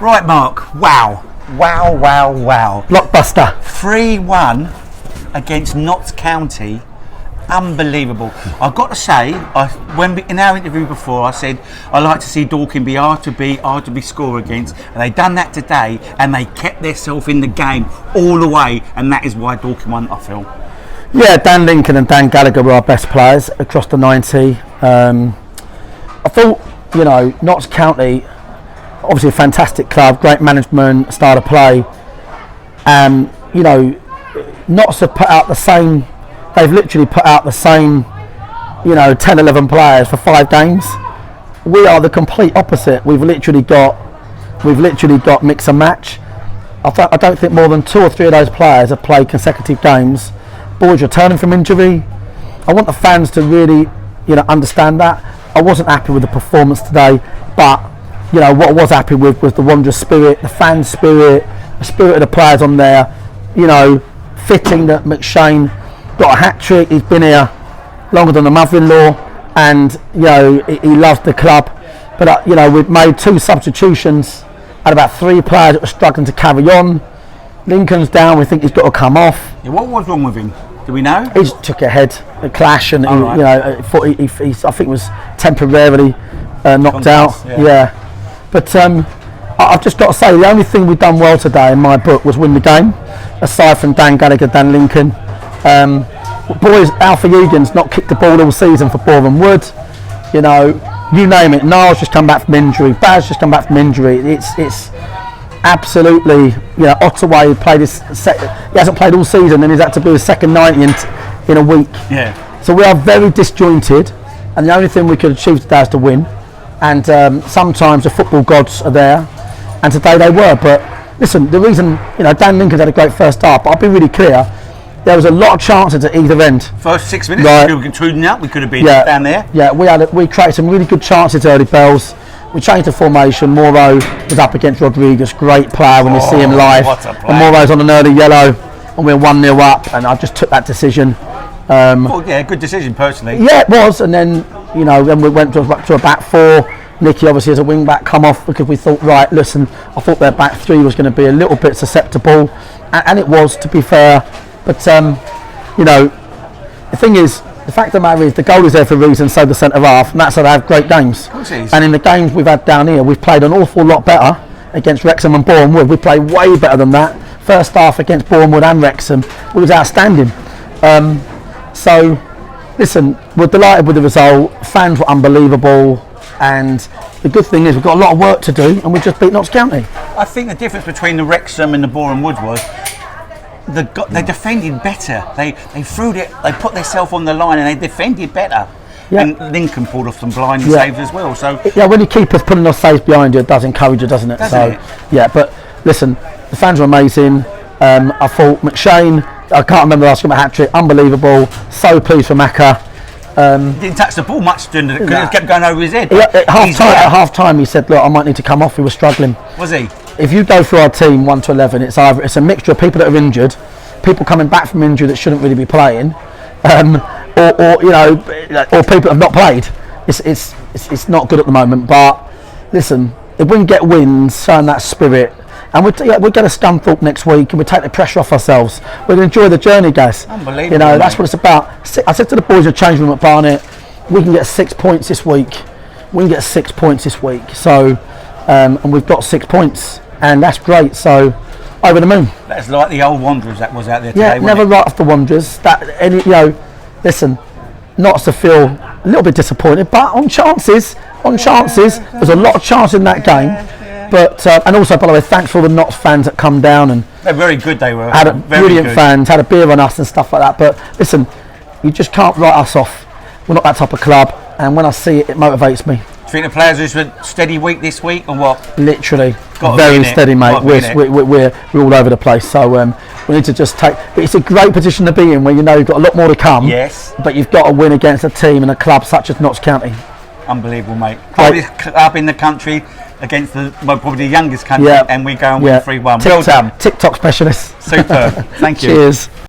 Right, Mark. Wow. Blockbuster. 3-1 against Notts County. Unbelievable. I've got to say, in our interview before, I said I like to see Dorking be hard to be score against, and they done that today, and they kept themselves in the game all the way, and that is why Dorking won, I feel. Yeah, Dan Lincoln and Dan Gallagher were our best players across the 90. I thought, Notts County, obviously a fantastic club, great management, style of play. Notts have put out the same. They've literally put out the same, 10, 11 players for 5 games. We are the complete opposite. We've literally got mix and match. I don't think more than 2 or 3 of those players have played consecutive games. Boys returning from injury. I want the fans to really, understand that. I wasn't happy with the performance today, but what I was happy with was the Wanderers spirit, the fan spirit, the spirit of the players on there. Fitting that McShane got a hat trick. He's been here longer than the mother-in-law, and he loves the club. But we've made 2 substitutions and about 3 players that were struggling to carry on. Lincoln's down. We think he's got to come off. Yeah, what was wrong with him? Do we know? He just took a clash, and I think he was temporarily knocked out. Yeah. But I've just got to say, the only thing we've done well today in my book was win the game, aside from Dan Gallagher, Dan Lincoln. Boys, Alfie Egan's not kicked the ball all season for Boreham Wood. You name it. Niall's just come back from injury. Baz just come back from injury. It's absolutely, Ottawa he hasn't played all season, and he's had to do his second 90 in a week. Yeah. So we are very disjointed, and the only thing we could achieve today is to win. And sometimes the football gods are there, and today they were. But listen, the reason, Dan Lincoln's had a great first half, but I'll be really clear, there was a lot of chances at either end. First 6 minutes, we were controlling up, we could have been down there. Yeah, we created some really good chances early bells. We changed the formation. Moro was up against Rodriguez, great player when we see him live. And Moro's on an early yellow, and we're 1-0 up, and I just took that decision. Good decision personally. Yeah, it was, and then then we went to a back 4. Nicky obviously as a wing back come off because we thought, right, listen, I thought their back 3 was going to be a little bit susceptible, and it was, to be fair. But the thing is, the fact of the matter is, the goal is there for a reason, so the centre half, and that's how they have great games. And in the games we've had down here, we've played an awful lot better against Wrexham and Boreham Wood. We played way better than that. First half against Boreham Wood and Wrexham, it was outstanding. So, listen, we're delighted with the result. Fans were unbelievable, and the good thing is we've got a lot of work to do, and we just beat Notts County. I think the difference between the Wrexham and the Boreham Wood was they defended better. They threw it. They put themselves on the line, and they defended better. Yeah. And Lincoln pulled off some blinding saves as well. So when your keeper's putting off saves behind you, it does encourage you, doesn't it? Yeah, but listen, the fans were amazing. I thought McShane, I can't remember last time, a hat trick, unbelievable. So pleased for Macca. Didn't touch the ball much during because it kept going over his head. At half time, he said, "Look, I might need to come off." He was struggling. Was he? If you go through our team 1 to 11, it's a mixture of people that are injured, people coming back from injury that shouldn't really be playing, or people that have not played. It's not good at the moment. But listen, if we can get wins, showing that spirit, and we're going to Scunthorpe next week, and we take the pressure off ourselves. We're going to enjoy the journey, guys. Unbelievable. That's what it's about. I said to the boys in the change room at Barnet, we can get 6 points this week. So, and we've got 6 points, and that's great. So, over the moon. That's like the old Wanderers that was out there today. Yeah, never write off the Wanderers. Listen, not to feel a little bit disappointed, but on chances, there's a lot of chance in that game. But and also, by the way, thanks for all the Notts fans that come down, and they're very good. They were brilliant fans, had a beer on us and stuff like that. But listen, you just can't write us off. We're not that type of club, and when I see it, it motivates me. Do you think the players just went steady week this week, or what? Literally, very steady, mate. We're all over the place, so we need to just take. But it's a great position to be in, where you've got a lot more to come. Yes. But you've got to win against a team and a club such as Notts County. Unbelievable, mate. Probably club in the country against probably the youngest country, and we go and win 3-1. Well done. TikTok specialist. Super. Thank you. Cheers.